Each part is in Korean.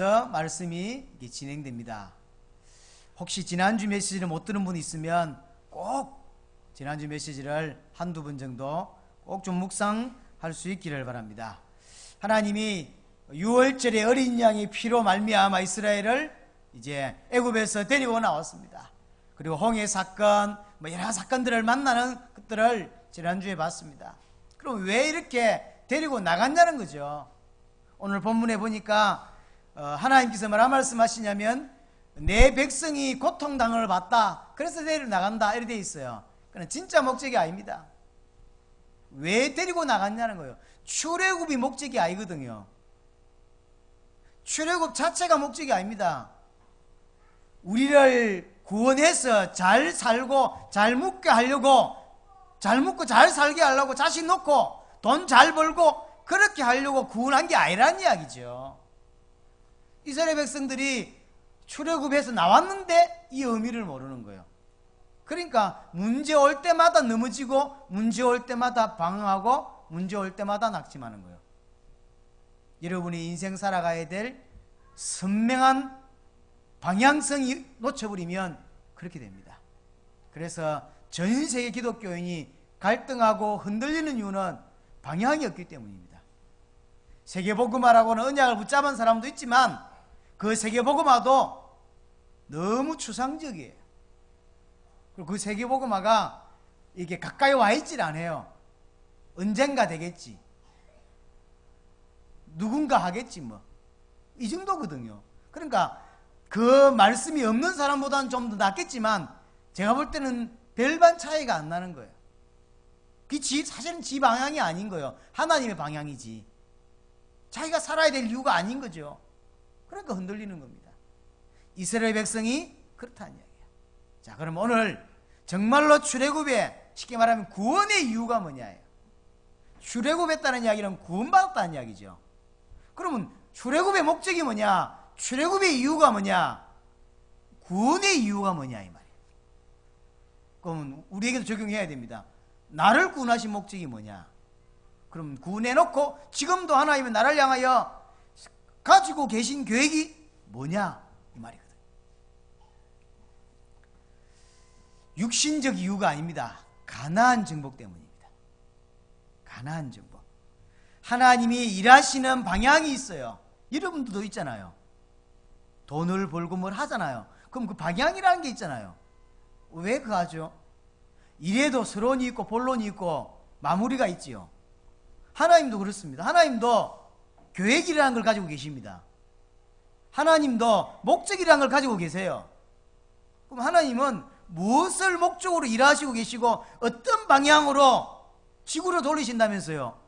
말씀이 진행됩니다. 혹시 지난주 메시지를 못 들은 분이 있으면 꼭 지난주 메시지를 한두 번 정도 꼭 좀 묵상할 수 있기를 바랍니다. 하나님이 6월절에 어린 양의 피로 말미암아 이스라엘을 이제 애굽에서 데리고 나왔습니다. 그리고 홍해 사건, 여러 사건들을 만나는 것들을 지난주에 봤습니다. 그럼 왜 이렇게 데리고 나갔냐는 거죠. 오늘 본문에 보니까 하나님께서 뭐라 말씀하시냐면 내 백성이 고통당을 받다, 그래서 데리고 나간다, 이렇게 돼 있어요. 그러나 진짜 목적이 아닙니다. 왜 데리고 나갔냐는 거예요. 출애굽이 목적이 아니거든요. 출애굽 자체가 목적이 아닙니다. 우리를 구원해서 잘 살고 잘 묵게 하려고, 잘 묵고 잘 살게 하려고, 자식 놓고 돈 잘 벌고 그렇게 하려고 구원한 게 아니란 이야기죠. 이스라엘 백성들이 출애굽해서 나왔는데 이 의미를 모르는 거예요. 그러니까 문제 올 때마다 넘어지고, 문제 올 때마다 방황하고, 문제 올 때마다 낙심하는 거예요. 여러분이 인생 살아가야 될 선명한 방향성이 놓쳐버리면 그렇게 됩니다. 그래서 전 세계 기독교인이 갈등하고 흔들리는 이유는 방향이 없기 때문입니다. 세계복음화라고는 언약을 붙잡은 사람도 있지만 그 세계복음화도 너무 추상적이에요. 그리고 그 세계복음화가 이게 가까이 와 있질 않아요. 언젠가 되겠지, 누군가 하겠지, 이 정도거든요. 그러니까 그 말씀이 없는 사람보다는 좀 더 낫겠지만 제가 볼 때는 별반 차이가 안 나는 거예요. 사실은 지 방향이 아닌 거예요. 하나님의 방향이지. 자기가 살아야 될 이유가 아닌 거죠. 그러니까 흔들리는 겁니다. 이스라엘 백성이 그렇다는 이야기예요. 자, 그럼 오늘 정말로 출애굽에 쉽게 말하면 구원의 이유가 뭐냐예요. 출애굽했다는 이야기는 구원받았다는 이야기죠. 그러면 출애굽의 목적이 뭐냐, 출애굽의 이유가 뭐냐, 구원의 이유가 뭐냐, 이 말이에요. 그럼 우리에게도 적용해야 됩니다. 나를 구원하신 목적이 뭐냐. 그럼 구원해놓고 지금도 하나님은 나를 향하여 가지고 계신 계획이 뭐냐, 이 말이거든요. 육신적 이유가 아닙니다. 가나안 정복 때문입니다. 가나안 정복. 하나님이 일하시는 방향이 있어요. 여러분들도 있잖아요. 돈을 벌고 뭘 하잖아요. 그럼 그 방향이라는 게 있잖아요. 왜 그거 하죠? 이래도 서론이 있고 본론이 있고 마무리가 있지요. 하나님도 그렇습니다. 하나님도 계획이라는 걸 가지고 계십니다. 하나님도 목적이라는 걸 가지고 계세요. 그럼 하나님은 무엇을 목적으로 일하시고 계시고 어떤 방향으로 지구를 돌리신다면서요.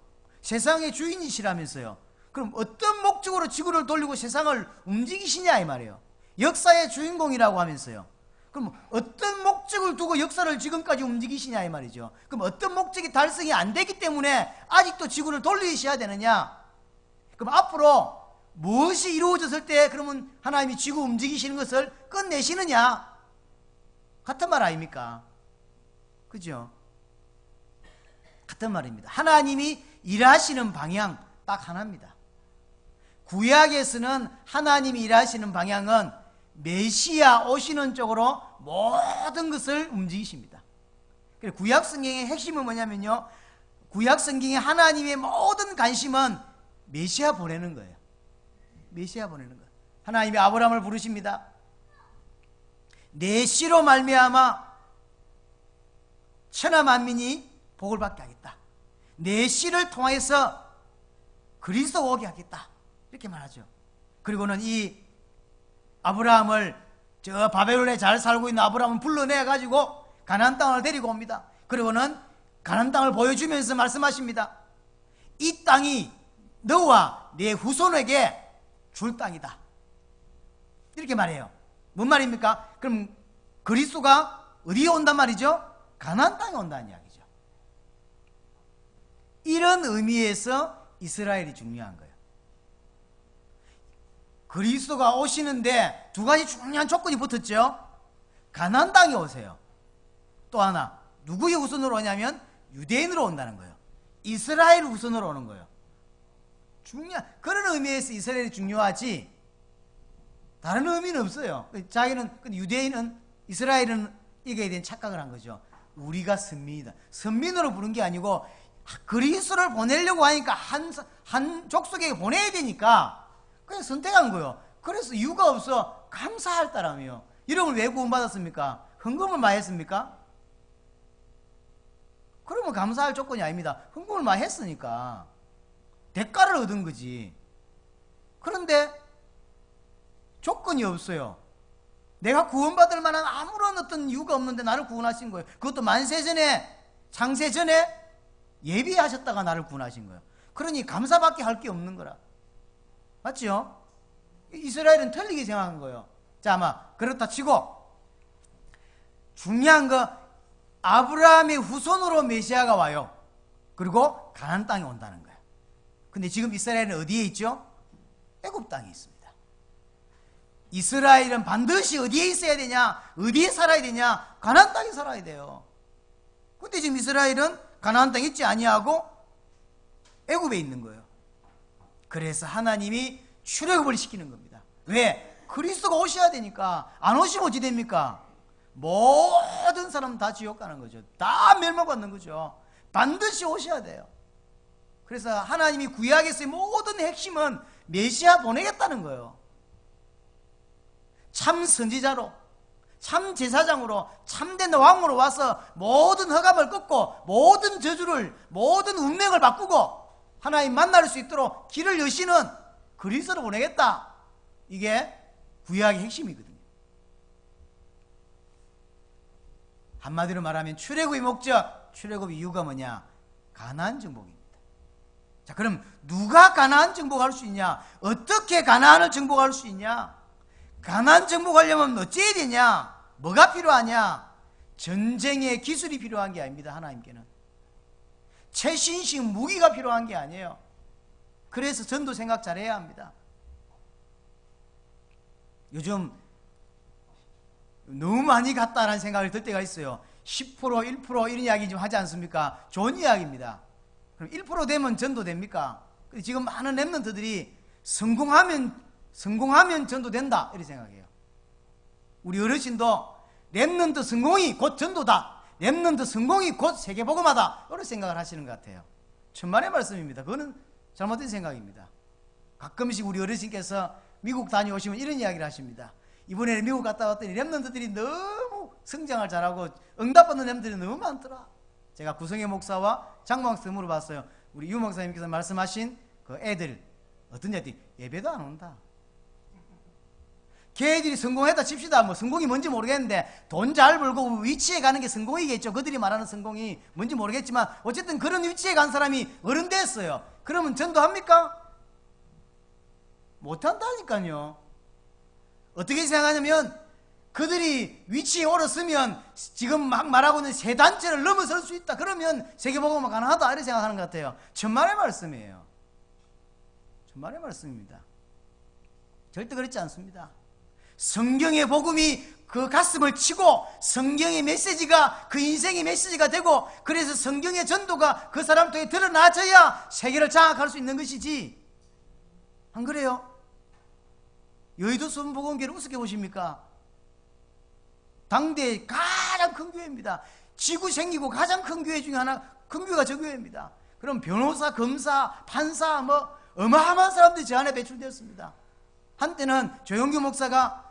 세상의 주인이시라면서요. 그럼 어떤 목적으로 지구를 돌리고 세상을 움직이시냐, 이 말이에요. 역사의 주인공이라고 하면서요. 그럼 어떤 목적을 두고 역사를 지금까지 움직이시냐, 이 말이죠. 그럼 어떤 목적이 달성이 안 되기 때문에 아직도 지구를 돌리셔야 되느냐. 그럼 앞으로 무엇이 이루어졌을 때 그러면 하나님이 지구 움직이시는 것을 끝내시느냐. 같은 말 아닙니까? 그죠? 같은 말입니다. 하나님이 일하시는 방향 딱 하나입니다. 구약에서는 하나님이 일하시는 방향은 메시아 오시는 쪽으로 모든 것을 움직이십니다. 그래서 구약 성경의 핵심은 뭐냐면요, 구약 성경의 하나님의 모든 관심은 메시아 보내는 거예요. 메시아 보내는 거예요. 하나님이 아브라함을 부르십니다. 내 씨로 말미암아 천하 만민이 복을 받게 하겠다. 내 씨를 통해서 그리스도 오게 하겠다, 이렇게 말하죠. 그리고는 이 아브라함을, 저 바벨론에 잘 살고 있는 아브라함을 불러내가지고 가나안 땅을 데리고 옵니다. 그리고는 가나안 땅을 보여주면서 말씀하십니다. 이 땅이 너와 네 후손에게 줄 땅이다, 이렇게 말해요. 뭔 말입니까? 그럼 그리스도가 어디에 온단 말이죠? 가나안 땅에 온다는 이야기죠. 이런 의미에서 이스라엘이 중요한 거예요. 그리스도가 오시는데 두 가지 중요한 조건이 붙었죠. 가나안 땅에 오세요. 또 하나, 누구의 후손으로 오냐면 유대인으로 온다는 거예요. 이스라엘 후손으로 오는 거예요. 그런 의미에서 이스라엘이 중요하지, 다른 의미는 없어요. 자기는, 유대인은, 이스라엘은 이게 대한 착각을 한 거죠. 우리가 선민이다. 선민으로 부른 게 아니고 그리스도를 보내려고 하니까 한 족속에게 보내야 되니까 그냥 선택한 거예요. 그래서 이유가 없어 감사할 따라며. 이름을 왜 구원받았습니까? 헌금을 많이 했습니까? 그러면 감사할 조건이 아닙니다. 헌금을 많이 했으니까 대가를 얻은 거지. 그런데 조건이 없어요. 내가 구원받을 만한 아무런 어떤 이유가 없는데 나를 구원하신 거예요. 그것도 만세 전에, 창세 전에 예비하셨다가 나를 구원하신 거예요. 그러니 감사밖에 할 게 없는 거라. 맞죠? 이스라엘은 틀리게 생각한 거예요. 자, 아마 그렇다 치고 중요한 거, 아브라함의 후손으로 메시아가 와요. 그리고 가나안 땅에 온다는 거예요. 근데 지금 이스라엘은 어디에 있죠? 애굽 땅에 있습니다. 이스라엘은 반드시 어디에 있어야 되냐? 어디에 살아야 되냐? 가나안 땅에 살아야 돼요. 근데 지금 이스라엘은 가나안 땅에 있지 아니하고 애굽에 있는 거예요. 그래서 하나님이 출애굽을 시키는 겁니다. 왜? 그리스도가 오셔야 되니까. 안 오시면 어찌 됩니까? 모든 사람 다 지옥 가는 거죠. 다 멸망받는 거죠. 반드시 오셔야 돼요. 그래서 하나님이 구약에서의 모든 핵심은 메시아 보내겠다는 거예요. 참 선지자로, 참 제사장으로, 참된 왕으로 와서 모든 허감을 끊고 모든 저주를, 모든 운명을 바꾸고 하나님 만날 수 있도록 길을 여시는 그리스도를 보내겠다. 이게 구약의 핵심이거든요. 한마디로 말하면 출애굽의 목적, 출애굽의 이유가 뭐냐? 가나안 정복입니다. 자, 그럼 누가 가나안 정복할 수 있냐? 어떻게 가나안을 정복할 수 있냐? 가나안 정복하려면 어찌해야 되냐? 뭐가 필요하냐? 전쟁의 기술이 필요한 게 아닙니다. 하나님께는 최신식 무기가 필요한 게 아니에요. 그래서 전도 생각 잘해야 합니다. 요즘 너무 많이 갔다라는 생각을 들 때가 있어요. 10%, 1% 이런 이야기 좀 하지 않습니까? 좋은 이야기입니다. 그럼 1% 되면 전도 됩니까? 지금 많은 랩런트들이 성공하면 전도 된다 이렇게 생각해요. 우리 어르신도 랩런트 성공이 곧 전도다, 랩런트 성공이 곧 세계복음화다 이런 생각을 하시는 것 같아요. 천만의 말씀입니다. 그거는 잘못된 생각입니다. 가끔씩 우리 어르신께서 미국 다녀오시면 이런 이야기를 하십니다. 이번에 미국 갔다 왔더니 랩런트들이 너무 성장을 잘하고 응답받는 랩런트들이 너무 많더라. 제가 구성의 목사와 장모한테 물어봤어요. 우리 유 목사님께서 말씀하신 그 애들 어떤 애들이 예배도 안 온다. 걔들이 성공했다 칩시다. 뭐 성공이 뭔지 모르겠는데 돈 잘 벌고 위치에 가는 게 성공이겠죠. 그들이 말하는 성공이 뭔지 모르겠지만 어쨌든 그런 위치에 간 사람이 어른 됐어요. 그러면 전도합니까? 못한다니까요. 어떻게 생각하냐면 그들이 위치에 오르으면 지금 막 말하고 있는 세 단체를 넘어설 수 있다. 그러면 세계복음화 가능하다 이렇게 생각하는 것 같아요. 천만의 말씀이에요. 천만의 말씀입니다. 절대 그렇지 않습니다. 성경의 복음이 그 가슴을 치고 성경의 메시지가 그 인생의 메시지가 되고 그래서 성경의 전도가 그 사람 통해 드러나져야 세계를 장악할 수 있는 것이지. 안 그래요? 여의도 순복음교회를 우습게 보십니까? 당대 가장 큰 교회입니다. 지구 생기고 가장 큰 교회 중에 하나, 큰 교회가 저 교회입니다. 그럼 변호사, 검사, 판사 뭐 어마어마한 사람들이 저 안에 배출되었습니다. 한때는 조영규 목사가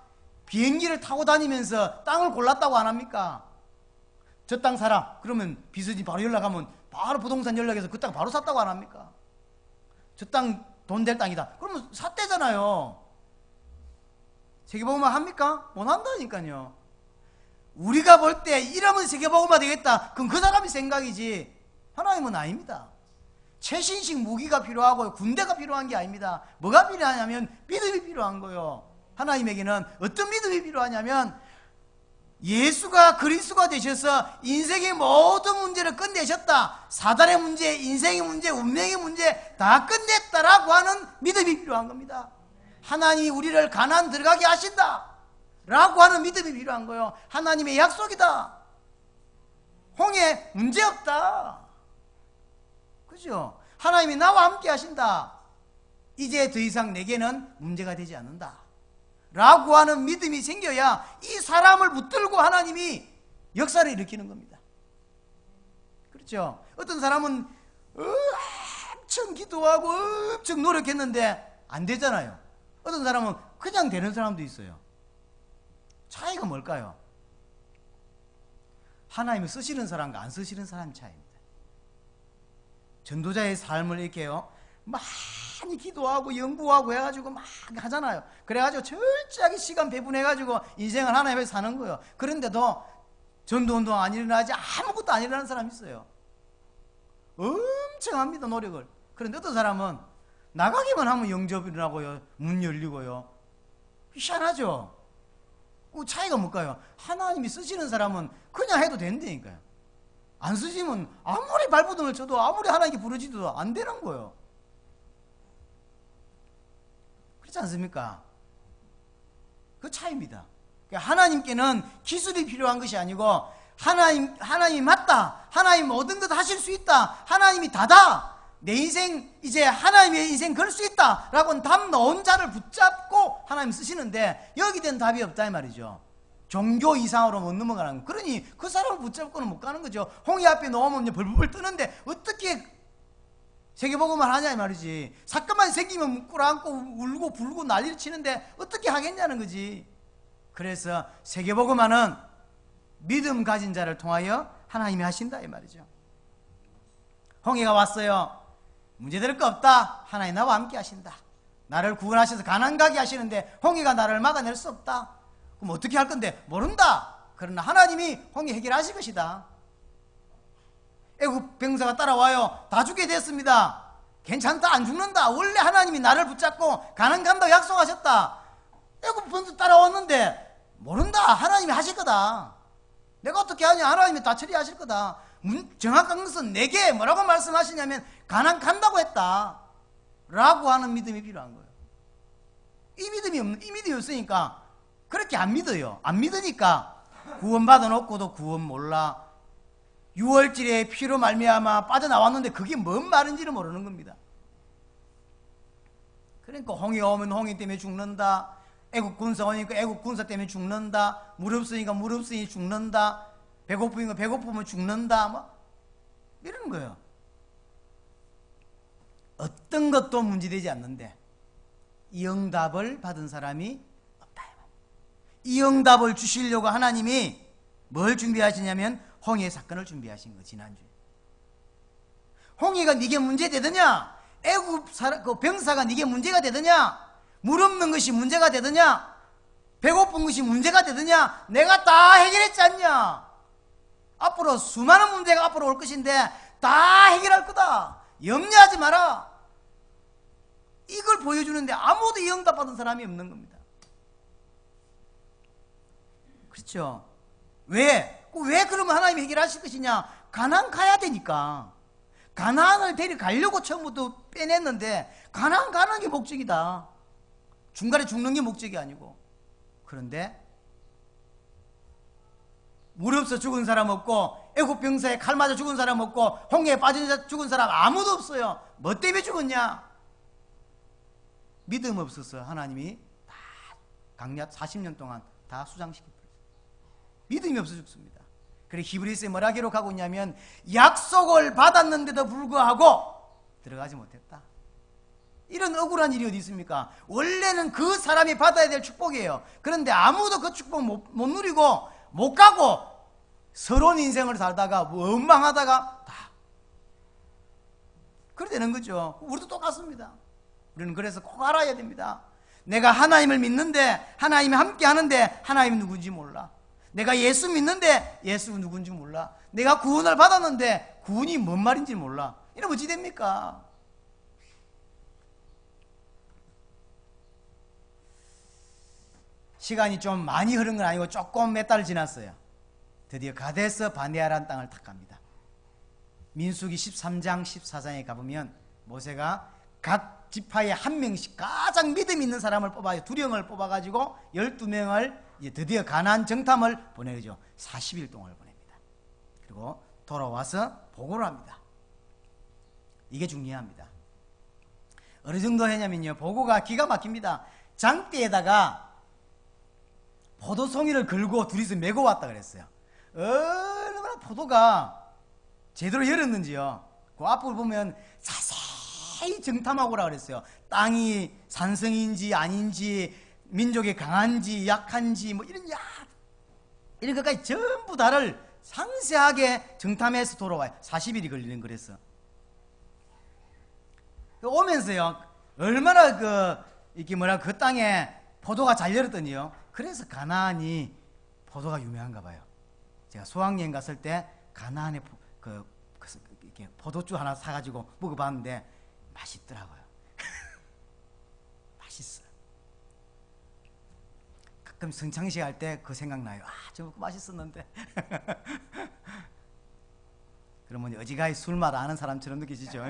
비행기를 타고 다니면서 땅을 골랐다고 안 합니까? 저 땅 사라. 그러면 비서진 바로 연락하면 바로 부동산 연락해서 그 땅 바로 샀다고 안 합니까? 저 땅 돈 될 땅이다. 그러면 샀대잖아요. 세계복음화 합니까? 못 한다니까요. 우리가 볼 때 이러면 세계복음화 되겠다. 그럼 그 사람이 생각이지 하나님은 아닙니다. 최신식 무기가 필요하고 군대가 필요한 게 아닙니다. 뭐가 필요하냐면 믿음이 필요한 거예요. 하나님에게는 어떤 믿음이 필요하냐면 예수가 그리스도가 되셔서 인생의 모든 문제를 끝내셨다. 사단의 문제, 인생의 문제, 운명의 문제 다 끝냈다라고 하는 믿음이 필요한 겁니다. 하나님이 우리를 가나안 들어가게 하신다 라고 하는 믿음이 필요한 거예요. 하나님의 약속이다. 홍해 문제없다. 그죠? 하나님이 나와 함께 하신다. 이제 더 이상 내게는 문제가 되지 않는다. 라고 하는 믿음이 생겨야 이 사람을 붙들고 하나님이 역사를 일으키는 겁니다. 그렇죠? 어떤 사람은 엄청 기도하고 엄청 노력했는데 안 되잖아요. 어떤 사람은 그냥 되는 사람도 있어요. 차이가 뭘까요? 하나님을 쓰시는 사람과 안 쓰시는 사람 차이입니다. 전도자의 삶을 이렇게요, 많이 기도하고 연구하고 해가지고 막 하잖아요. 그래가지고 철저하게 시간 배분해가지고 인생을 하나님을 사는 거예요. 그런데도 전도운동 안 일어나지 아무것도 안 일어나는 사람이 있어요. 엄청 합니다, 노력을. 그런데 어떤 사람은 나가기만 하면 영접이 일어나고요, 문 열리고요. 희한하죠? 그 차이가 뭘까요? 하나님이 쓰시는 사람은 그냥 해도 된다니까요. 안 쓰시면 아무리 발버둥을 쳐도 아무리 하나님께 부르짖어도 안 되는 거예요. 그렇지 않습니까? 그 차이입니다. 하나님께는 기술이 필요한 것이 아니고 하나님이 맞다, 하나님 모든 것 하실 수 있다, 하나님이 다다, 내 인생 이제 하나님의 인생 걸 수 있다 라고는 답 넣은 자를 붙잡고 하나님 쓰시는데, 여기 된 답이 없다 이 말이죠. 종교 이상으로 못 넘어가는 거. 그러니 그 사람을 붙잡고는 못 가는 거죠. 홍해 앞에 놓으면 벌벌 뜨는데 어떻게 세계복음을 하냐 이 말이지. 사건만 생기면 꿇어앉고 울고 불고 난리를 치는데 어떻게 하겠냐는 거지. 그래서 세계복음화는 믿음 가진 자를 통하여 하나님이 하신다 이 말이죠. 홍해가 왔어요. 문제될 거 없다. 하나님 나와 함께 하신다. 나를 구원하셔서 가나안 가게 하시는데 홍해가 나를 막아낼 수 없다. 그럼 어떻게 할 건데? 모른다. 그러나 하나님이 홍해 해결하실 것이다. 애국 병사가 따라와요. 다 죽게 됐습니다. 괜찮다, 안 죽는다. 원래 하나님이 나를 붙잡고 가나안 간다고 약속하셨다. 애국 병사 따라왔는데 모른다. 하나님이 하실 거다. 내가 어떻게 하냐? 하나님이 다 처리하실 거다. 정확한 것은 내게 뭐라고 말씀하시냐면 가나안 간다고 했다 라고 하는 믿음이 필요한 거예요. 이 믿음이 없으니까 그렇게 안 믿어요. 안 믿으니까 구원받아 놓고도 구원 몰라. 6월절에 피로 말미암아 빠져나왔는데 그게 뭔 말인지를 모르는 겁니다. 그러니까 홍해 오면 홍해 때문에 죽는다, 애국 군사 오니까 애국 군사 때문에 죽는다, 물 없으니까 물 없으니 죽는다, 배고프니까 배고프면 죽는다, 뭐 이러는 거예요. 어떤 것도 문제되지 않는데 이 응답을 받은 사람이 없다. 이 응답을 주시려고 하나님이 뭘 준비하시냐면 홍해 사건을 준비하신 거. 지난주에 홍해가 네게 문제되더냐, 애국 그 병사가 네게 문제가 되더냐, 물 없는 것이 문제가 되더냐, 배고픈 것이 문제가 되더냐, 내가 다 해결했지 않냐. 앞으로 수많은 문제가 앞으로 올 것인데 다 해결할 거다. 염려하지 마라. 이걸 보여주는데 아무도 이 응답 받은 사람이 없는 겁니다. 그렇죠? 왜 그러면 하나님이 해결하실 것이냐? 가나안 가야 되니까. 가나안을 데려가려고 처음부터 빼냈는데 가나안 가는 게 목적이다. 중간에 죽는 게 목적이 아니고. 그런데 물 없어 죽은 사람 없고, 애국 병사에 칼 맞아 죽은 사람 없고, 홍해에 빠져 죽은 사람 아무도 없어요. 뭐 때문에 죽었냐? 믿음 없어서 하나님이 다 강약 40년 동안 다 수장시켰어요. 믿음이 없어 죽습니다. 그래서 히브리서에 뭐라 기록하고 있냐면 약속을 받았는데도 불구하고 들어가지 못했다. 이런 억울한 일이 어디 있습니까? 원래는 그 사람이 받아야 될 축복이에요. 그런데 아무도 그 축복 못 누리고 못 가고 서러운 인생을 살다가 원망하다가 다 그래 되는 거죠. 우리도 똑같습니다. 우리는 그래서 꼭 알아야 됩니다. 내가 하나님을 믿는데 하나님이 함께 하는데 하나님이 누군지 몰라. 내가 예수 믿는데 예수가 누군지 몰라. 내가 구원을 받았는데 구원이 뭔 말인지 몰라. 이러면 어찌 됩니까? 시간이 좀 많이 흐른 건 아니고 조금 몇 달 지났어요. 드디어 가데스 바네아라는 땅을 탁 갑니다. 민수기 13장 14장에 가보면 모세가 각 지파에 한 명씩 가장 믿음 있는 사람을 뽑아요. 2명을 뽑아가지고 12명을 이제 드디어 가나안 정탐을 보내죠. 40일 동안을 보냅니다. 그리고 돌아와서 보고를 합니다. 이게 중요합니다. 어느 정도 했냐면요, 보고가 기가 막힙니다. 장대에다가 포도송이를 걸고 둘이서 메고 왔다 그랬어요. 얼마나 포도가 제대로 열었는지요. 그 앞을 보면 자세히 정탐하고 오라 그랬어요. 땅이 산성인지 아닌지, 민족이 강한지 약한지 뭐 이런 것까지 전부 다를 상세하게 정탐해서 돌아와요. 40일이 걸리는 거랬어. 오면서요, 얼마나 그 땅에 포도가 잘 열었더니요. 그래서 가나안이 포도가 유명한가 봐요. 제가 수학여행 갔을 때 가나안에 이렇게 포도주 하나 사가지고 먹어봤는데 맛있더라고요. 맛있어요. 가끔 성창시 갈 때 그 생각나요. 저거 맛있었는데. 그러면 어지간히 술맛 아는 사람처럼 느끼시죠?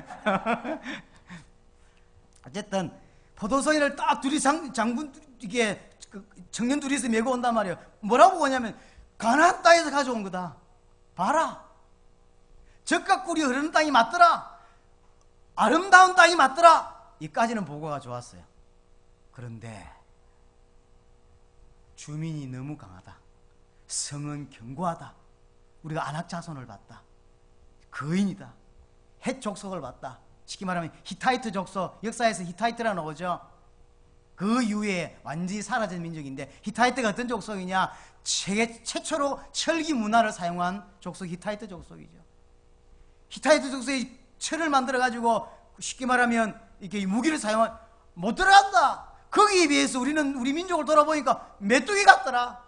어쨌든 포도송이를 딱 둘이 장군 이게 청년 둘이서 메고 온단 말이에요. 뭐라고 보냐면 가나안 땅에서 가져온 거다. 봐라. 젖과 꿀이 흐르는 땅이 맞더라. 아름다운 땅이 맞더라. 이까지는 보고가 좋았어요. 그런데 주민이 너무 강하다. 성은 견고하다. 우리가 안악 자손을 봤다. 거인이다. 헷 족속을 봤다. 쉽게 말하면 히타이트 족속, 역사에서 히타이트라 나오죠. 그 이후에 완전히 사라진 민족인데, 히타이트가 어떤 족속이냐? 세계 최초로 철기 문화를 사용한 족속, 히타이트 족속이죠. 히타이트 족속이 철을 만들어 가지고 쉽게 말하면 이렇게 무기를 사용한 못 들어간다. 거기에 비해서 우리 민족을 돌아보니까 메뚜기 같더라.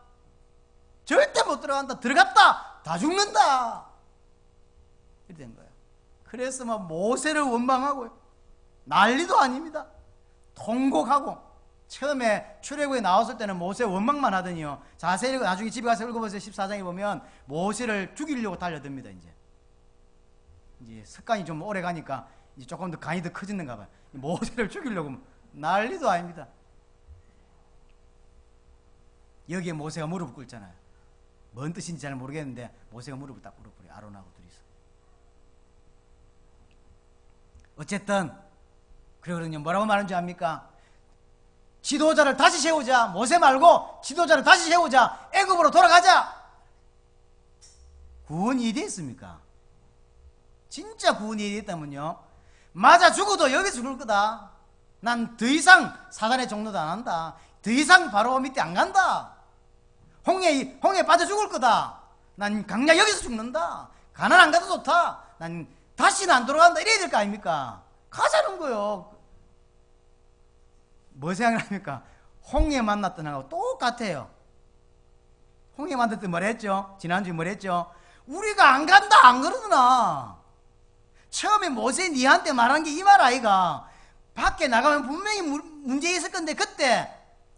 절대 못 들어간다. 들어갔다 다 죽는다. 이렇게 된 거예요. 그래서 막 모세를 원망하고 난리도 아닙니다. 통곡하고. 처음에 출애굽에 나왔을 때는 모세 원망만 하더니요, 자세히 나중에 집에 가서 읽어보세요. 14장에 보면 모세를 죽이려고 달려듭니다. 이제 습관이 좀 오래 가니까 이제 조금 더 간이 더 커지는가 봐요. 모세를 죽이려고 난리도 아닙니다. 여기에 모세가 무릎을 꿇잖아요. 뭔 뜻인지 잘 모르겠는데 모세가 무릎을 딱 꿇어버려요. 아론하고 둘이서. 어쨌든 그러거든요. 뭐라고 말하는지 압니까? 지도자를 다시 세우자. 모세 말고 지도자를 다시 세우자. 애굽으로 돌아가자. 구원이 됐습니까? 진짜 구원이 됐다면요, 맞아 죽어도 여기서 죽을 거다. 난 더 이상 사단의 종로도 안 한다. 더 이상 바로 밑에 안 간다. 홍해에 빠져 죽을 거다. 난 강야 여기서 죽는다. 가난 안 가도 좋다. 난 다시는 안 돌아간다. 이래야 될 거 아닙니까? 가자는 거요. 뭐 생각합니까? 홍해 만났던 하고 똑같아요. 홍해 만났을 때 뭐라 했죠? 지난주에 뭐라 했죠? 우리가 안 간다 안 그러더나. 처음에 모세 니한테 말한 게 이 말 아이가. 밖에 나가면 분명히 문제 있을 건데 그때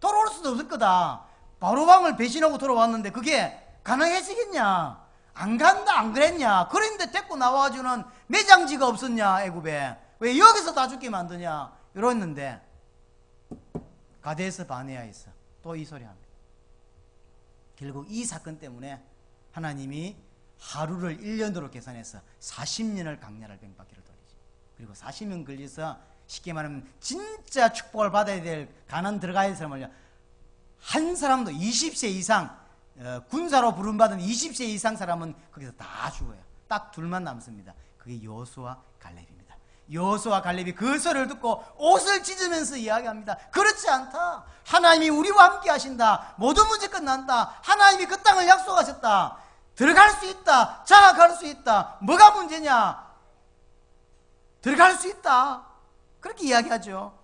돌아올 수도 없을 거다. 바로방을 배신하고 돌아왔는데 그게 가능해지겠냐? 안 간다 안 그랬냐? 그런데 데리고 나와주는 매장지가 없었냐? 애굽에 왜 여기서 다 죽게 만드냐? 이랬는데 가데스 바네아에 있어 또 이 소리 합니다. 결국 이 사건 때문에 하나님이 하루를 1년으로 계산해서 40년을 강야를 뱅바퀴를 돌리죠. 그리고 40년 걸려서 쉽게 말하면 진짜 축복을 받아야 될 가나안 들어가야 될 사람을 한 사람도 20세 이상 군사로 부름받은 20세 이상 사람은 거기서 다 죽어요. 딱 둘만 남습니다. 그게 여호수아 갈렙입니다. 여호수아 갈렙이 그 소리를 듣고 옷을 찢으면서 이야기합니다. 그렇지 않다. 하나님이 우리와 함께 하신다. 모든 문제 끝난다. 하나님이 그 땅을 약속하셨다. 들어갈 수 있다. 장악할 수 있다. 뭐가 문제냐? 들어갈 수 있다. 그렇게 이야기하죠.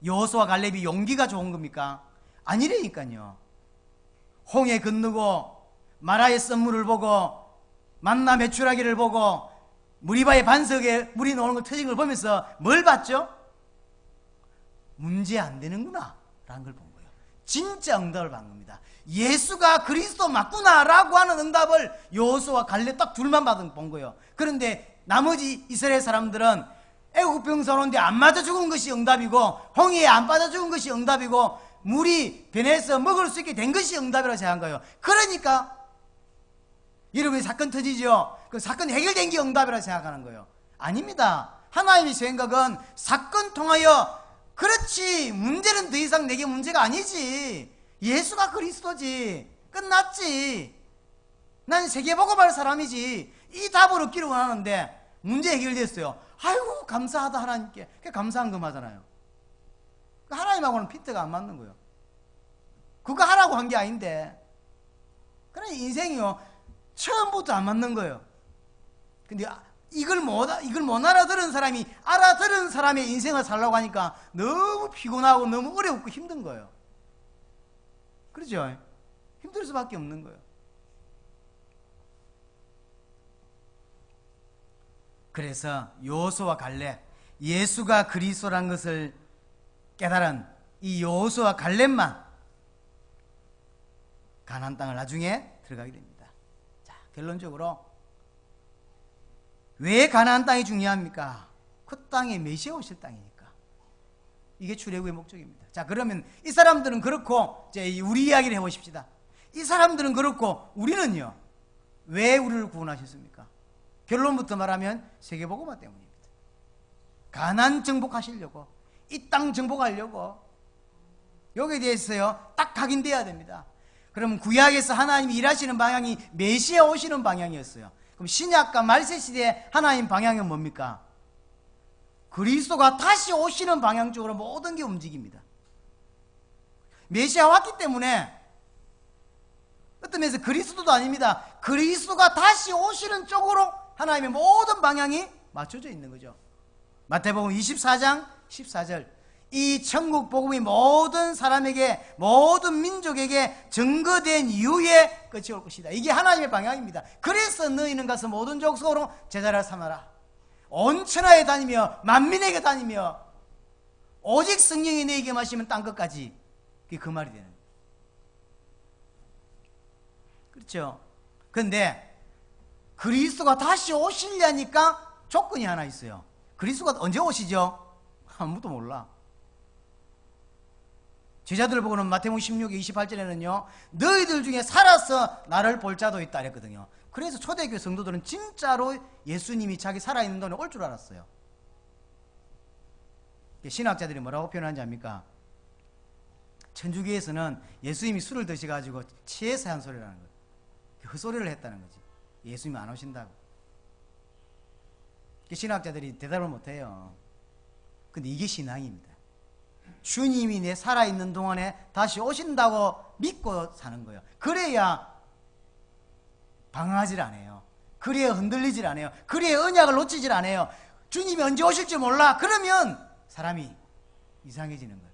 여호수아 갈렙이 용기가 좋은 겁니까? 아니라니까요. 홍해 건너고 마라의 썰물을 보고 만나 메추라기를 보고 무리바의 반석에 물이 나오는 걸 터진 걸 보면서 뭘 봤죠? 문제 안 되는구나 라는 걸 본 거예요. 진짜 응답을 받은 겁니다. 예수가 그리스도 맞구나 라고 하는 응답을 여호수아와 갈렙 딱 둘만 본 거예요. 그런데 나머지 이스라엘 사람들은 애국 병사 오는데 안 맞아 죽은 것이 응답이고 홍해에 안 빠져 죽은 것이 응답이고 물이 변해서 먹을 수 있게 된 것이 응답이라고 생각한 거예요. 그러니까 여러분이 사건 터지죠? 그 사건이 해결된 게 응답이라고 생각하는 거예요. 아닙니다. 하나님의 생각은 사건 통하여 그렇지 문제는 더 이상 내게 문제가 아니지. 예수가 그리스도지. 끝났지. 난 세계복음할 사람이지. 이 답을 얻기를 원하는데 문제 해결됐어요. 아이고 감사하다 하나님께. 그게 감사한 거 맞잖아요. 하나님하고는 피트가 안 맞는 거예요. 그거 하라고 한 게 아닌데. 그러니 인생이요 처음부터 안 맞는 거예요. 근데 이걸 못 알아들은 사람이 알아들은 사람의 인생을 살려고 하니까 너무 피곤하고 너무 어렵고 힘든 거예요. 그렇죠? 힘들 수밖에 없는 거예요. 그래서 여호수아와 갈렙, 예수가 그리스도란 것을 깨달은 이 여호수아와 갈렙만 가나안 땅을 나중에 들어가게 됩니다. 자, 결론적으로 왜 가나안 땅이 중요합니까? 그 땅에 메시아 오실 땅이니까. 이게 출애굽의 목적입니다. 자, 그러면 이 사람들은 그렇고 이제 우리 이야기를 해보십시다. 이 사람들은 그렇고 우리는요 왜 우리를 구원하셨습니까? 결론부터 말하면 세계복음화 때문입니다. 가나안 정복하시려고, 이 땅 정복하려고. 여기에 대해서요 딱 각인돼야 됩니다. 그럼 구약에서 하나님이 일하시는 방향이 메시아 오시는 방향이었어요. 그럼 신약과 말세 시대의 하나님 방향은 뭡니까? 그리스도가 다시 오시는 방향 쪽으로 모든 게 움직입니다. 메시아 왔기 때문에 어떤 면에서 그리스도도 아닙니다. 그리스도가 다시 오시는 쪽으로 하나님의 모든 방향이 맞춰져 있는 거죠. 마태복음 24장 14절, 이 천국 복음이 모든 사람에게, 모든 민족에게 증거된 이후에 끝이 올 것이다. 이게 하나님의 방향입니다. 그래서 너희는 가서 모든 족속으로 제자를 삼아라. 온 천하에 다니며 만민에게 다니며 오직 성령이 너희에게 마시면 땅 끝까지. 그게 그 말이 되는 거예요. 그렇죠? 그런데 그리스도가 다시 오시려니까 조건이 하나 있어요. 그리스도가 언제 오시죠? 아무도 몰라. 제자들을 보고는 마태복음 16장 28절에는요 너희들 중에 살아서 나를 볼 자도 있다 그랬거든요. 그래서 초대교회 성도들은 진짜로 예수님이 자기 살아있는 동안에 올 줄 알았어요. 신학자들이 뭐라고 표현하는지 압니까? 천주교에서는 예수님이 술을 드셔가지고 취해서 한 소리라는 거예요. 헛소리를 했다는 거지. 예수님이 안 오신다고. 신학자들이 대답을 못해요. 근데 이게 신앙입니다. 주님이 내 살아있는 동안에 다시 오신다고 믿고 사는 거예요. 그래야 방황하질 않아요. 그래야 흔들리질 않아요. 그래야 언약을 놓치질 않아요. 주님이 언제 오실지 몰라. 그러면 사람이 이상해지는 거예요.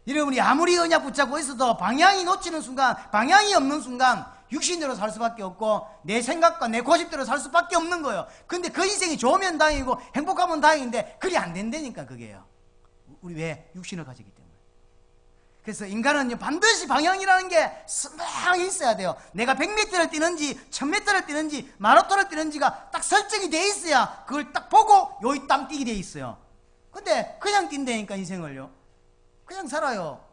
여러분이 아무리 언약 붙잡고 있어도 방향이 놓치는 순간, 방향이 없는 순간 육신대로 살 수밖에 없고 내 생각과 내 고집대로 살 수밖에 없는 거예요. 근데 그 인생이 좋으면 다행이고 행복하면 다행인데 그게 안 된다니까. 그게요. 우리 왜? 육신을 가지기 때문에. 그래서 인간은 반드시 방향이라는 게 선명히 있어야 돼요. 내가 100m를 뛰는지 1000m를 뛰는지 마라톤을 뛰는지가 딱 설정이 돼 있어야 그걸 딱 보고 여기 땅 뛰게 돼 있어요. 근데 그냥 뛴다니까 인생을요. 그냥 살아요.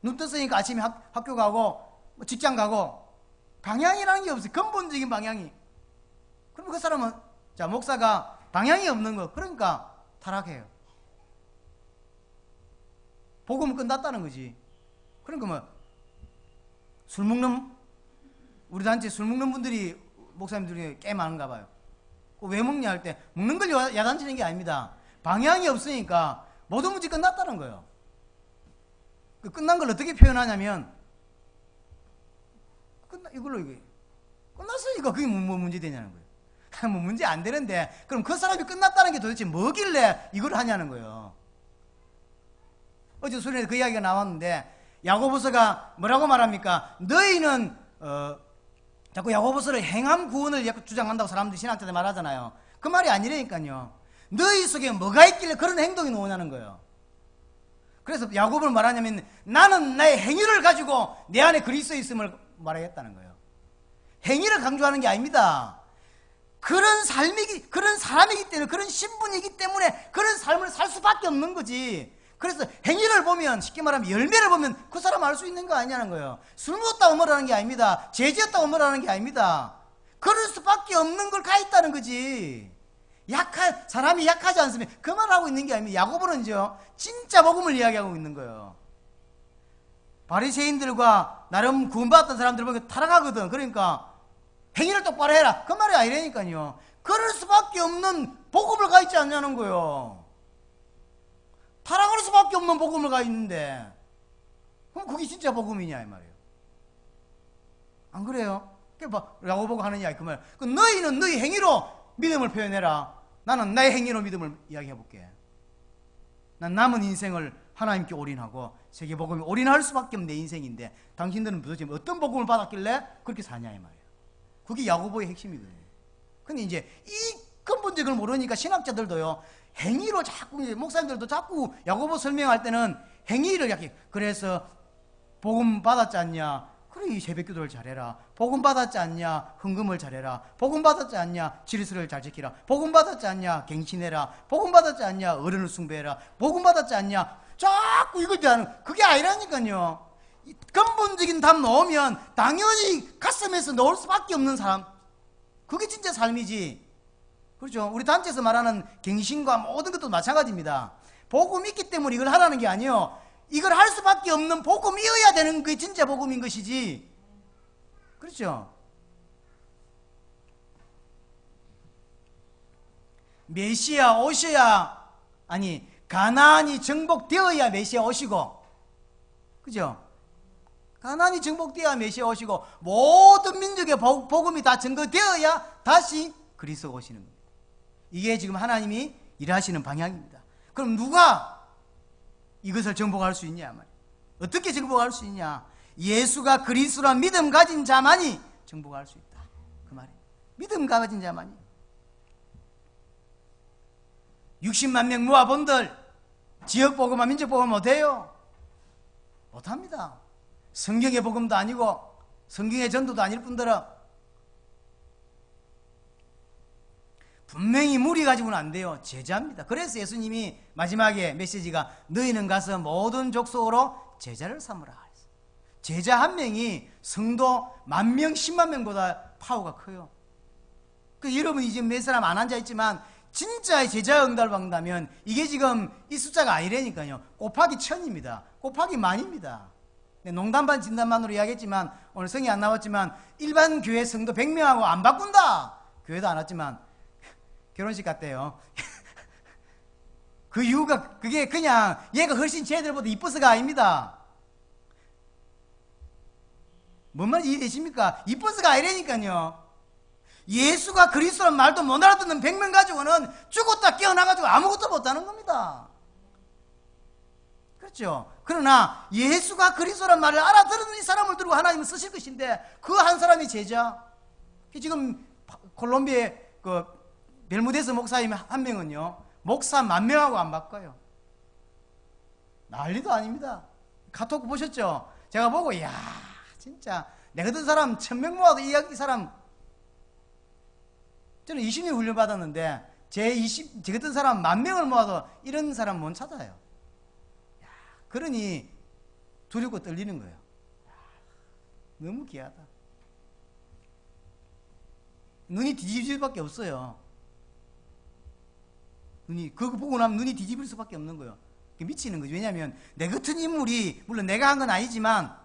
눈 떴으니까 아침에 학교 가고 직장 가고 방향이라는 게 없어요. 근본적인 방향이. 그럼 그 사람은 자 목사가 방향이 없는 거 그러니까 타락해요. 복음은 끝났다는 거지. 그러니까 뭐 술 먹는 우리 단체 술 먹는 분들이 목사님들이 꽤 많은가 봐요. 왜 먹냐 할 때 먹는 걸 야단치는 게 아닙니다. 방향이 없으니까 모든 문제 끝났다는 거예요. 그 끝난 걸 어떻게 표현하냐면 이걸로 이게 끝났으니까 그게 뭐 문제 되냐는 거예요. 뭐 문제 안 되는데 그럼 그 사람이 끝났다는 게 도대체 뭐길래 이걸 하냐는 거예요. 어제 수련회 그 이야기가 나왔는데 야고보서가 뭐라고 말합니까? 너희는 자꾸 야고보서를 행함 구원을 주장한다고 사람들이 신학자들 말하잖아요. 그 말이 아니라니까요. 너희 속에 뭐가 있길래 그런 행동이 나오냐는 거예요. 그래서 야고보는 말하냐면 나는 나의 행위를 가지고 내 안에 그리스도 있음을 말하겠다는 거예요. 행위를 강조하는 게 아닙니다. 그런 사람이기 때문에, 그런 신분이기 때문에 그런 삶을 살 수밖에 없는 거지. 그래서 행위를 보면, 쉽게 말하면 열매를 보면 그 사람 알 수 있는 거 아니냐는 거예요. 술 먹었다고 뭐라는 게 아닙니다. 죄지었다고 뭐라는 게 아닙니다. 그럴 수밖에 없는 걸 가 있다는 거지. 사람이 약하지 않으면 그 말을 하고 있는 게 아닙니다. 야고보는요 진짜 복음을 이야기하고 있는 거예요. 바리새인들과 나름 구원받았던 사람들 보니까 타락하거든. 그러니까 행위를 똑바로 해라, 그 말이 아니라니까요. 그럴 수밖에 없는 복음을 가 있지 않냐는 거요. 타락할 수밖에 없는 복음을 가 있는데 그럼 그게 진짜 복음이냐 이 말이에요. 안 그래요? 야고보가 하는 이야기 그 말. 너희는 너희 행위로 믿음을 표현해라. 나는 나의 행위로 믿음을 이야기해 볼게. 난 남은 인생을 하나님께 올인하고 세계복음에 올인할 수밖에 없는 내 인생인데 당신들은 도대체 어떤 복음을 받았길래 그렇게 사냐 이 말이에요. 그게 야고보의 핵심이거든요. 근데 이제 이 근본적을 모르니까 신학자들도요, 행위로 자꾸, 목사님들도 자꾸 야고보 설명할 때는 행위를 이렇게, 그래서 복음 받았지 않냐? 그래, 이 새벽기도를 잘해라. 복음 받았지 않냐? 헌금을 잘해라. 복음 받았지 않냐? 질서를 잘 지키라. 복음 받았지 않냐? 갱신해라. 복음 받았지 않냐? 어른을 숭배해라. 복음 받았지 않냐? 자꾸 이걸 대하는, 그게 아니라니까요. 근본적인 답 넣으면 당연히 가슴에서 넣을 수밖에 없는 사람, 그게 진짜 삶이지. 그렇죠? 우리 단체에서 말하는 갱신과 모든 것도 마찬가지입니다. 복음이 있기 때문에 이걸 하라는 게 아니에요. 이걸 할 수밖에 없는 복음이어야 되는 게 진짜 복음인 것이지. 그렇죠? 메시아 오셔야, 아니 가나안이 정복되어야 메시아 오시고, 그죠? 가나안이 정복되어야 메시아 오시고 모든 민족의 복음이 다 증거되어야 다시 그리스도가 오시는 겁니다. 이게 지금 하나님이 일하시는 방향입니다. 그럼 누가 이것을 정복할 수 있냐 말이에요. 어떻게 정복할 수 있냐? 예수가 그리스도란 믿음 가진 자만이 정복할 수 있다, 그 말이에요. 믿음 가진 자만이. 60만 명 모아본들 지역복음과 민족복음 못해요? 못합니다. 성경의 복음도 아니고 성경의 전도도 아닐 뿐더러 분명히 무리 가지고는 안 돼요. 제자입니다. 그래서 예수님이 마지막에 메시지가 너희는 가서 모든 족속으로 제자를 삼으라. 제자 한 명이 성도 10,000명, 10만 명보다 파워가 커요. 여러분이 지금 몇 사람 안 앉아있지만 진짜의 제자 응답을 받는다면 이게 지금 이 숫자가 아니라니까요. 곱하기 1000입니다. 곱하기 만입니다. 농담 반 진담반으로 이야기했지만 오늘 성이 안 나왔지만 일반 교회 성도 100명하고 안 바꾼다. 교회도 안 왔지만 결혼식 갔대요. 그 이유가 그게 그냥 얘가 훨씬 쟤들보다 이뻐서가 아닙니다. 뭔 말인지 이해되십니까? 이뻐서가 아니라니까요. 예수가 그리스도란 말도 못 알아듣는 100명 가지고는 죽었다 깨어나가지고 아무것도 못하는 겁니다. 그렇죠? 그러나 예수가 그리스도란 말을 알아들은 이 사람을 들고 하나님은 쓰실 것인데 그 한 사람이 제자. 지금 콜롬비아의 그 벨무데스 목사님 한 명은요, 목사 10,000명하고 안 바꿔요. 난리도 아닙니다. 카톡 보셨죠? 제가 보고 이야 진짜 내 같은 사람 1,000명 모아도 이 사람, 저는 20년 훈련 받았는데 제 같은 사람 10,000명을 모아도 이런 사람 못 찾아요. 그러니 두렵고 떨리는 거예요. 너무 귀하다. 눈이 뒤집질 수밖에 없어요. 그거 보고 나면 눈이 뒤집을 수밖에 없는 거예요. 미치는 거죠. 왜냐하면 내 같은 인물이, 물론 내가 한 건 아니지만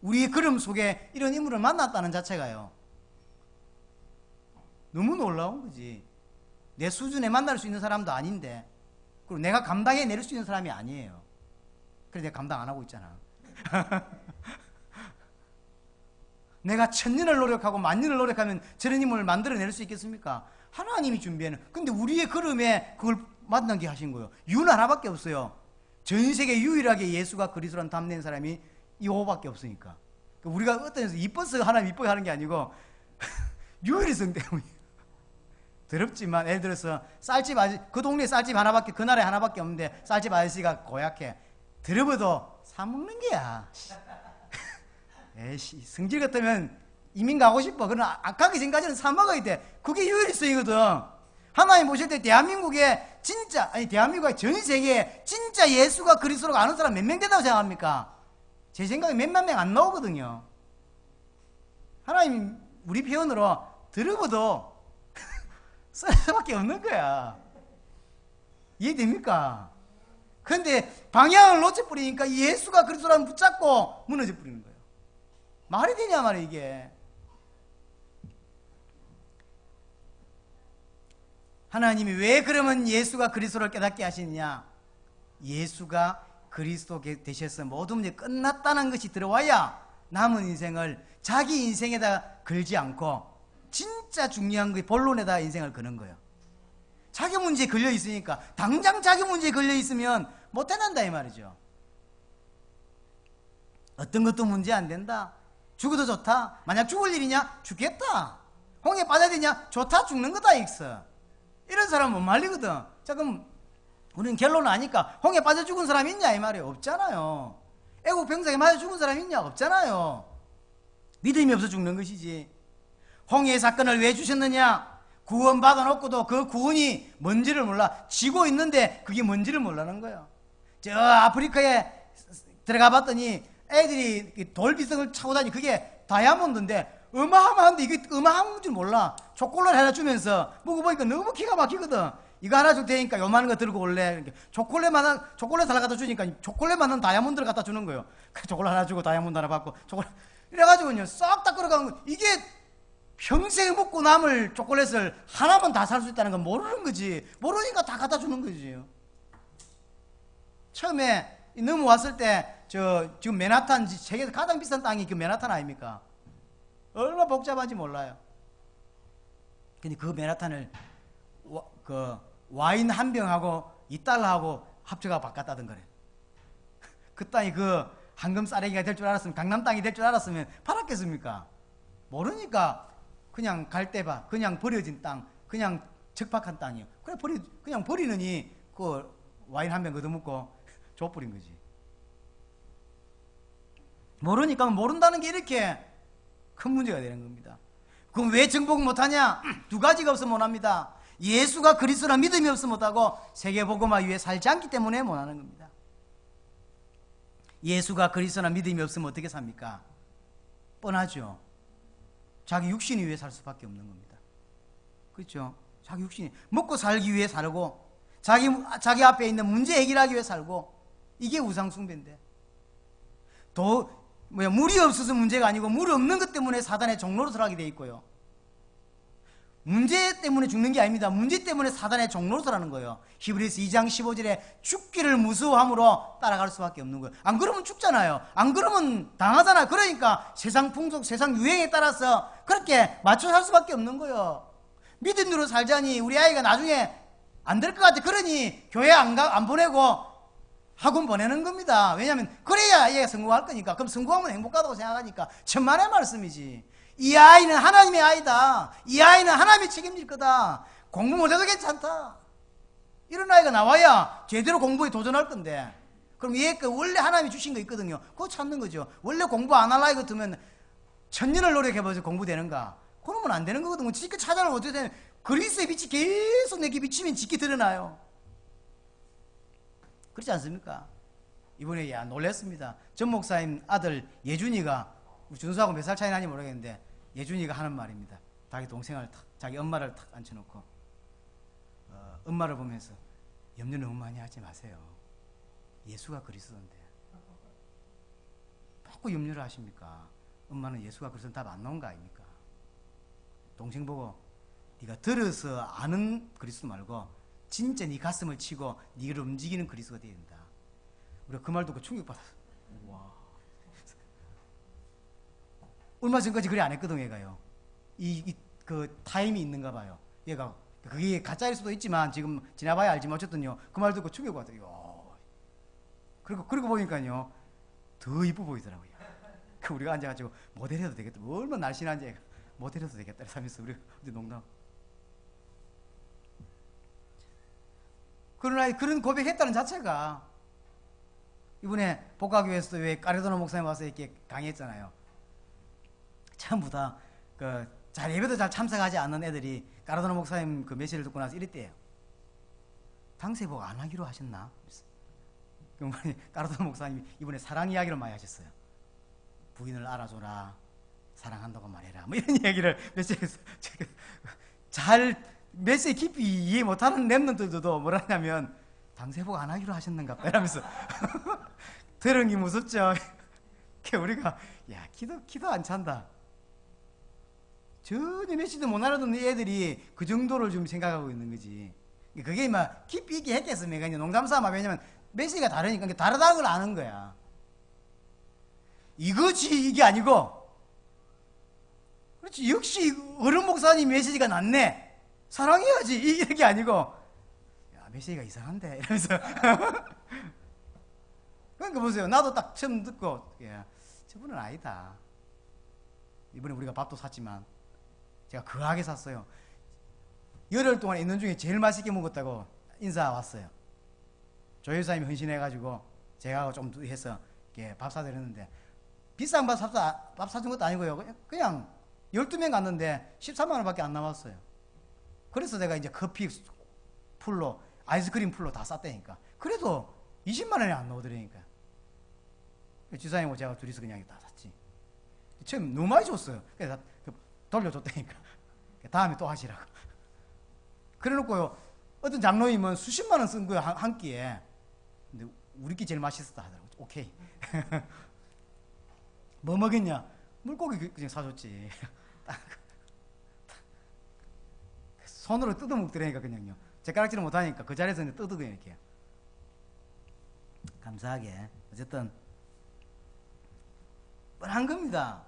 우리의 걸음 속에 이런 인물을 만났다는 자체가요, 너무 놀라운 거지. 내 수준에 만날 수 있는 사람도 아닌데, 그리고 내가 감당해 내릴 수 있는 사람이 아니에요. 그래서 내가 감당 안 하고 있잖아. 내가 1000년을 노력하고 10,000년을 노력하면 저런 인물을 만들어낼 수 있겠습니까? 하나님이 준비하는. 근데 우리의 걸음에 그걸 만나게 하신 거예요. 이유는 하나밖에 없어요. 전 세계 유일하게 예수가 그리스도라는 담는 사람이 이 호밖에 없으니까. 우리가 어떤 데서 이뻐서 하나님 이쁘게 하는 게 아니고 유일성 때문이에요. 더럽지만 예를 들어서 쌀집 아저씨, 그 동네에 쌀집 하나밖에, 그 나라에 하나밖에 없는데 쌀집 아저씨가 고약해. 더러워도 사먹는 게야. 에이씨, 성질 같으면 이민 가고 싶어. 그러나 가기 전까지는 사먹어야 돼. 그게 유일성이거든. 하나님 보실 때 대한민국에 진짜, 아니 대한민국의 전 세계에 진짜 예수가 그리스도라고 아는 사람 몇 명 된다고 생각합니까? 제 생각에 몇만 명 안 나오거든요. 하나님 우리 표현으로 더러워도 쓸 수밖에 없는 거야. 이해됩니까? 근데 방향을 놓쳐버리니까 예수가 그리스도라면 붙잡고 무너져 버리는 거예요. 말이 되냐 말이야 이게. 하나님이 왜 그러면 예수가 그리스도를 깨닫게 하시느냐? 예수가 그리스도 되셔서 모든 문제 끝났다는 것이 들어와야 남은 인생을 자기 인생에다 걸지 않고 진짜 중요한 그 본론에다 인생을 거는 거예요. 자기 문제에 걸려 있으니까 당장 자기 문제에 걸려 있으면 못 해낸다 이 말이죠. 어떤 것도 문제 안 된다. 죽어도 좋다. 만약 죽을 일이냐? 죽겠다. 홍해 빠져야 되냐? 좋다. 죽는 거다 익서. 이런 사람은 못 말리거든. 자 그럼 우리는 결론은 아니까 홍해 빠져 죽은 사람 있냐 이 말이에요. 없잖아요. 애국 병상에 맞아 죽은 사람 있냐? 없잖아요. 믿음이 없어 죽는 것이지. 홍해의 사건을 왜 주셨느냐? 구원 받아놓고도 그 구원이 뭔지를 몰라. 지고 있는데 그게 뭔지를 모르는 거예요. 저 아프리카에 들어가 봤더니 애들이 돌비석을 차고 다니 그게 다이아몬드인데 어마어마한데 이게 어마어마한 줄 몰라. 초콜릿 하나 주면서 먹어보니까 너무 기가 막히거든. 이거 하나 줄 테니까 요만한 거 들고 올래. 초콜릿 하나 갖다 주니까 초콜릿만한 다이아몬드를 갖다 주는 거예요. 초콜릿 하나 주고 다이아몬드 하나 받고 초콜릿 이래가지고요 싹 다 끌어가는 거. 이게 평생 먹고 남을 초콜릿을 하나만 다 살 수 있다는 건 모르는 거지. 모르니까 다 갖다 주는 거지. 처음에 넘어왔을 때 지금 맨하탄 세계에서 가장 비싼 땅이 그 맨하탄 아닙니까? 얼마나 복잡한지 몰라요. 근데 그 맨하탄을 그 와인 한 병하고 $2하고 합쳐가 바꿨다던 거래. 그 땅이 그 황금 쌀래기가 될 줄 알았으면 강남 땅이 될 줄 알았으면 팔았겠습니까? 모르니까 그냥 갈대밭, 그냥 버려진 땅, 그냥 적박한 땅이요. 그냥 버리느니 그 와인 한 병 얻어먹고 줘버린 거지. 모르니까 모른다는 게 이렇게 큰 문제가 되는 겁니다. 그럼 왜 정복 못하냐? 두 가지가 없으면 못합니다. 예수가 그리스도라 믿음이 없으면 못하고 세계복음화 위에 살지 않기 때문에 못하는 겁니다. 예수가 그리스도나 믿음이 없으면 어떻게 삽니까? 뻔하죠. 자기 육신이 위해 살 수밖에 없는 겁니다. 그렇죠? 자기 육신이 먹고 살기 위해 살고 자기 앞에 있는 문제 해결하기 위해 살고 이게 우상숭배인데 물이 없어서 문제가 아니고 물이 없는 것 때문에 사단의 종로로 들어가게 돼 있고요. 문제 때문에 죽는 게 아닙니다. 문제 때문에 사단의 종로로 들어가는 거예요. 히브리서 2장 15절에 죽기를 무서워함으로 따라갈 수밖에 없는 거예요. 안 그러면 죽잖아요. 안 그러면 당하잖아요. 그러니까 세상 풍속, 세상 유행에 따라서 그렇게 맞춰 살 수밖에 없는 거예요. 믿음으로 살자니 우리 아이가 나중에 안 될 것 같아. 그러니 교회 안 보내고 학원 보내는 겁니다. 왜냐하면 그래야 얘가 성공할 거니까. 그럼 성공하면 행복하다고 생각하니까 천만의 말씀이지. 이 아이는 하나님의 아이다. 이 아이는 하나님이 책임질 거다. 공부 못해도 괜찮다. 이런 아이가 나와야 제대로 공부에 도전할 건데 그럼 얘 원래 하나님이 주신 거 있거든요. 그거 찾는 거죠. 원래 공부 안 할 아이 같으면 천년을 노력해봐서 공부되는가? 그러면 안 되는 거거든요. 지껏 찾아를 어떻게 되면 그리스도의 빛이 계속 내게 비치면 지껏 드러나요. 그렇지 않습니까? 이번에 놀랬습니다. 전 목사님 아들 예준이가 준수하고 몇 살 차이 나는지 모르겠는데 예준이가 하는 말입니다. 자기 동생을 자기 엄마를 탁 앉혀놓고 엄마를 보면서 염려 너무 많이 하지 마세요. 예수가 그리스도인데 자꾸 염려를 하십니까? 엄마는 예수가 그리스도는 답 안 나온 거 아닙니까? 동생 보고 네가 들어서 아는 그리스도 말고 진짜 네 가슴을 치고 네를 움직이는 그리스도가 되어야 된다. 우리가 그 말 듣고 충격받았어. 와. 얼마 전까지 그래 안 했거든 얘가요. 그 타임이 있는가 봐요. 얘가 그게 가짜일 수도 있지만 지금 지나봐야 알지만 어쨌든요. 그 말 듣고 충격받아요. 그리고 보니까요 더 이뻐 보이더라고요. 우리가 앉아가지고 모델해도 되겠다. 얼마나 날씬한지 얘가 모델해도 되겠다. 하면서 우리가 농담. 그러나 그런 고백했다는 자체가 이번에 복가교회에서도 왜 까레도나 목사님 와서 이렇게 강의했잖아요. 전부 다 잘 예배도 잘 참석하지 않는 애들이 까르도나 목사님 그 메시지를 듣고 나서 이랬대요. 당세복 안 하기로 하셨나? 까르도나 목사님이 이번에 사랑 이야기를 많이 하셨어요. 부인을 알아줘라, 사랑한다고 말해라, 뭐 이런 얘기를 메시지에서 잘 메시지 깊이 이해 못하는 랩런트들도 뭐라냐면 당세복 안 하기로 하셨는가 이러면서 들은 게 무섭죠. 우리가 야 기도 안 찬다. 전혀 메시지도 못 알아듣는 애들이 그 정도를 좀 생각하고 있는 거지. 그게 막 깊이 있게 했겠어. 내가 이제 농담 삼아. 왜냐면 메시지가 다르니까 다르다는 걸 아는 거야. 이거지 이게 아니고. 그렇지. 역시 어른 목사님 메시지가 낫네. 사랑해야지. 이게 아니고 야 메시지가 이상한데 이러면서 그러니까 보세요. 나도 딱 처음 듣고 야, 저분은 아니다. 이번에 우리가 밥도 샀지만 제가 거하게 샀어요. 열흘 동안 있는 중에 제일 맛있게 먹었다고 인사 왔어요. 조회사님이 헌신해가지고 제가 좀 해서 밥 사드렸는데 비싼 밥 사준 것도 아니고요. 그냥 12명 갔는데 13만 원밖에 안 남았어요. 그래서 내가 이제 커피 풀로 아이스크림 풀로 다 쌌다니까. 그래도 20만 원이 안 나오더라니까. 지사님하고 제가 둘이서 그냥 다 샀지. 처음 너무 많이 줬어요. 그래서 돌려줬다니까. 다음에 또 하시라고. 그래 놓고요. 어떤 장로님은 수십만 원 쓴 거예요. 한 끼에. 근데 우리 끼 제일 맛있었다 하더라고. 오케이. 뭐 먹였냐? 물고기 그냥 사줬지. 손으로 뜯어 먹더라니까 그냥요. 젓가락질을 못하니까 그 자리에서 뜯어 그냥 이렇게. 감사하게. 어쨌든 뻔한 겁니다.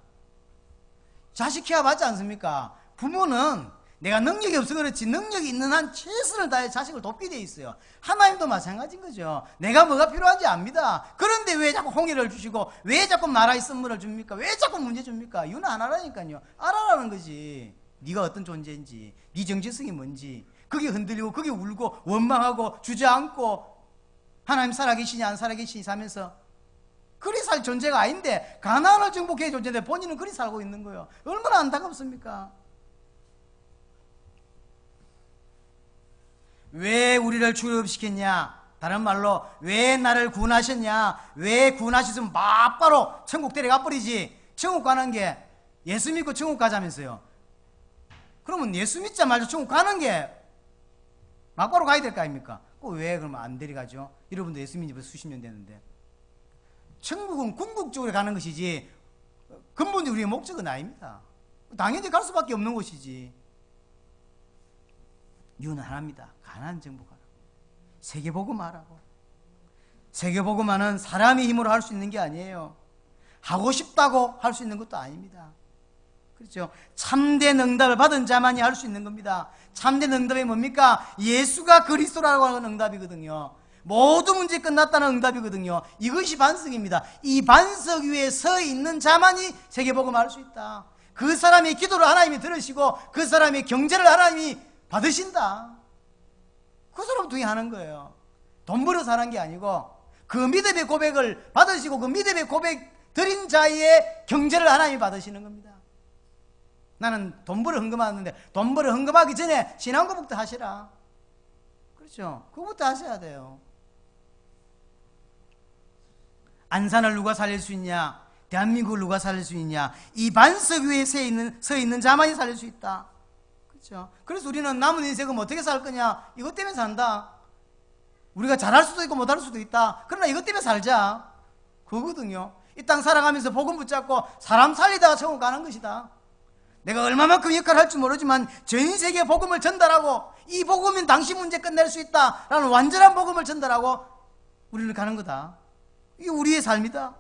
자식 키워 맞지 않습니까? 부모는 내가 능력이 없어 그렇지 능력이 있는 한 최선을 다해 자식을 돕게 돼 있어요. 하나님도 마찬가지인 거죠. 내가 뭐가 필요한지 압니다. 그런데 왜 자꾸 홍해를 주시고 왜 자꾸 나라의 선물을 줍니까? 왜 자꾸 문제 줍니까? 이유는 안 알아라니까요. 알아라는 거지. 네가 어떤 존재인지 네 정체성이 뭔지 그게 흔들리고 그게 울고 원망하고 주저앉고 하나님 살아계시니 안 살아계시니 하면서 그리 살 존재가 아닌데 가난을 정복해야 존재인데 본인은 그리 살고 있는 거예요. 얼마나 안타깝습니까? 왜 우리를 출애굽시켰냐? 다른 말로 왜 나를 구원하셨냐? 왜 구원하셨으면 막바로 천국 데려가 버리지. 천국 가는 게 예수 믿고 천국 가자면서요. 그러면 예수 믿자 말자 천국 가는 게 막바로 가야 될 거 아닙니까? 왜 그러면 안 데려가죠? 여러분도 예수 믿은 지 벌써 수십 년 됐는데. 천국은 궁극적으로 가는 것이지 근본적으로 우리의 목적은 아닙니다. 당연히 갈 수밖에 없는 곳이지. 이유는 하나입니다. 가난한 정복하라고. 세계복음하라고. 세계복음하는 사람의 힘으로 할 수 있는 게 아니에요. 하고 싶다고 할 수 있는 것도 아닙니다. 그렇죠? 참된 응답을 받은 자만이 할 수 있는 겁니다. 참된 응답이 뭡니까? 예수가 그리스도라고 하는 응답이거든요. 모든 문제 끝났다는 응답이거든요. 이것이 반석입니다. 이 반석 위에 서 있는 자만이 세계복음을 할 수 있다. 그 사람의 기도를 하나님이 들으시고 그 사람의 경제를 하나님이 받으신다. 그 사람 동의하는 거예요. 돈 벌어서 하는 게 아니고 그 믿음의 고백을 받으시고 그 믿음의 고백 드린 자의 경제를 하나님이 받으시는 겁니다. 나는 돈 벌어 헌금하는데 돈 벌어 헌금하기 전에 신앙고백도 하시라. 그렇죠? 그거부터 하셔야 돼요. 안산을 누가 살릴 수 있냐? 대한민국을 누가 살릴 수 있냐? 이 반석 위에 서 있는 자만이 살릴 수 있다. 그렇죠? 그래서 우리는 남은 인생은 어떻게 살 거냐? 이것 때문에 산다. 우리가 잘할 수도 있고 못할 수도 있다. 그러나 이것 때문에 살자. 그거거든요. 이 땅 살아가면서 복음 붙잡고 사람 살리다가 천국 가는 것이다. 내가 얼마만큼 역할을 할지 모르지만 전 세계에 복음을 전달하고 이 복음은 당신 문제 끝낼 수 있다라는 완전한 복음을 전달하고 우리는 가는 거다. 이게 우리의 삶이다.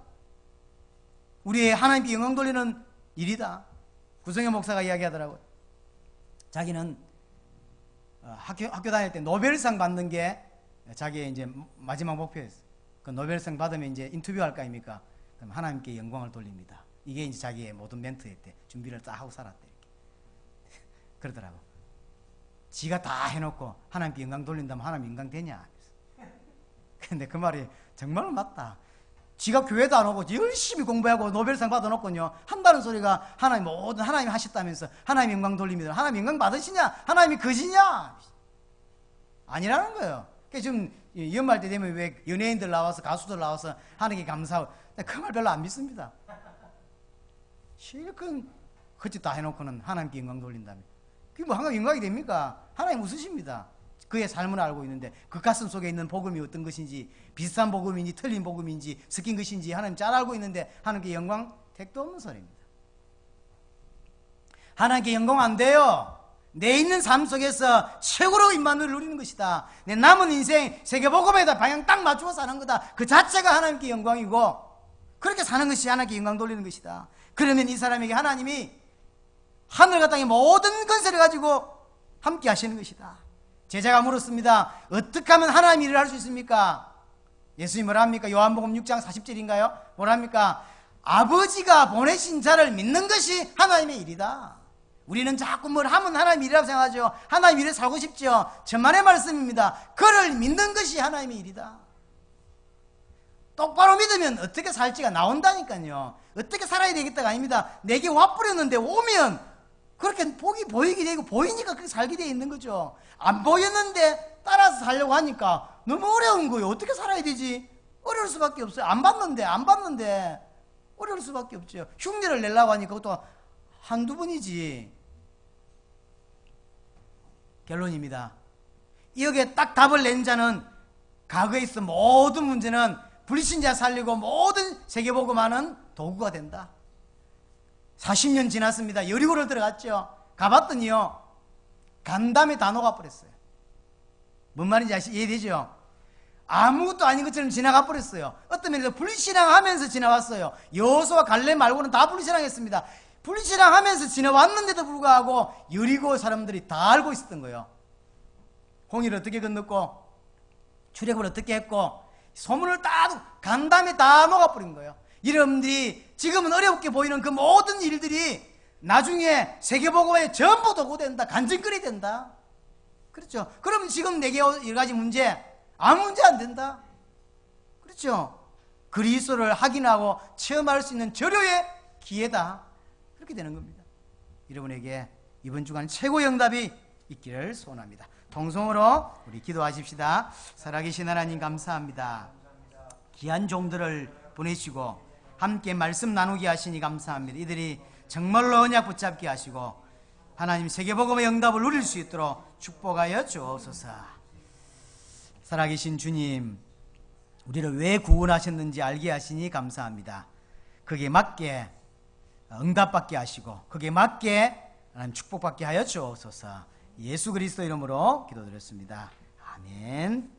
우리의 하나님께 영광 돌리는 일이다. 구성현 목사가 이야기하더라고요. 자기는 학교 다닐 때 노벨상 받는 게 자기의 이제 마지막 목표였어요. 그 노벨상 받으면 이제 인터뷰할 거 아닙니까? 그럼 하나님께 영광을 돌립니다. 이게 이제 자기의 모든 멘트였대. 준비를 딱 하고 살았대. 이렇게. 그러더라고. 지가 다 해놓고 하나님께 영광 돌린다면 하나님 영광 되냐? 근데 그 말이 정말 맞다. 지가 교회도 안 오고 열심히 공부하고 노벨상 받아놓고요. 한다는 소리가 하나님 모든 하나님 하셨다면서 하나님 영광 돌립니다. 하나님 영광 받으시냐? 하나님이 거지냐? 아니라는 거예요. 그러니까 지금 연말 때 되면 왜 연예인들 나와서 가수들 나와서 하나님께 감사하고 그 말 별로 안 믿습니다. 실컷 그짓 다 해놓고는 하나님께 영광 돌린다면 그게 뭐 하나님 영광이 됩니까? 하나님 웃으십니다. 그의 삶을 알고 있는데 그 가슴 속에 있는 복음이 어떤 것인지, 비슷한 복음인지 틀린 복음인지 섞인 것인지 하나님 잘 알고 있는데 하나님께 영광 택도 없는 소리입니다. 하나님께 영광 안 돼요. 내 있는 삶 속에서 최고로 임마누엘을 누리는 것이다. 내 남은 인생 세계복음에다 방향 딱 맞추고 사는 거다. 그 자체가 하나님께 영광이고 그렇게 사는 것이 하나님께 영광 돌리는 것이다. 그러면 이 사람에게 하나님이 하늘과 땅의 모든 권세를 가지고 함께 하시는 것이다. 제자가 물었습니다. 어떻게 하면 하나님 일을 할 수 있습니까? 예수님이 뭐라 합니까? 요한복음 6장 40절인가요? 뭐라 합니까? 아버지가 보내신 자를 믿는 것이 하나님의 일이다. 우리는 자꾸 뭘 하면 하나님 일이라고 생각하죠. 하나님 일에 살고 싶죠. 천만의 말씀입니다. 그를 믿는 것이 하나님의 일이다. 똑바로 믿으면 어떻게 살지가 나온다니까요. 어떻게 살아야 되겠다가 아닙니다. 내게 와버렸는데 오면 그렇게 복이 보이게 되고 보이니까 그렇게 살게 되어 있는 거죠. 안 보였는데 따라서 살려고 하니까 너무 어려운 거예요. 어떻게 살아야 되지? 어려울 수밖에 없어요. 안 봤는데 어려울 수밖에 없죠. 흉내를 내려고 하니까 그것도 한두 번이지. 결론입니다. 여기에 딱 답을 낸 자는 과거에 있어 모든 문제는 불신자 살리고 모든 세계복음하는 도구가 된다. 40년 지났습니다. 여리고를 들어갔죠. 가봤더니요, 간담회 다 녹아버렸어요. 뭔 말인지 이해되죠? 아무것도 아닌 것처럼 지나가 버렸어요. 어떤 면에서 불신앙하면서 지나왔어요. 여호수아 갈렙 말고는 다 불신앙했습니다. 불신앙하면서 지나왔는데도 불구하고 여리고 사람들이 다 알고 있었던 거예요. 홍해를 어떻게 건넜고 출애굽을 어떻게 했고 소문을 다 간담회 다 녹아버린 거예요. 여러분들이 지금은 어렵게 보이는 그 모든 일들이 나중에 세계복음에 전부 도구된다. 간증거리 된다. 그렇죠? 그러면 지금 내게 여러 가지 문제 아무 문제 안 된다. 그렇죠? 그리스도를 확인하고 체험할 수 있는 절호의 기회다. 그렇게 되는 겁니다. 여러분에게 이번 주간 최고의 응답이 있기를 소원합니다. 통성으로 우리 기도하십시다. 살아계신 하나님 감사합니다. 귀한 종들을 보내시고 함께 말씀 나누게 하시니 감사합니다. 이들이 정말로 언약 붙잡게 하시고 하나님 세계복음의 응답을 누릴 수 있도록 축복하여 주옵소서. 살아계신 주님, 우리를 왜 구원하셨는지 알게 하시니 감사합니다. 거기에 맞게 응답받게 하시고 거기에 맞게 하나님 축복받게 하여 주옵소서. 예수 그리스도 이름으로 기도드렸습니다. 아멘.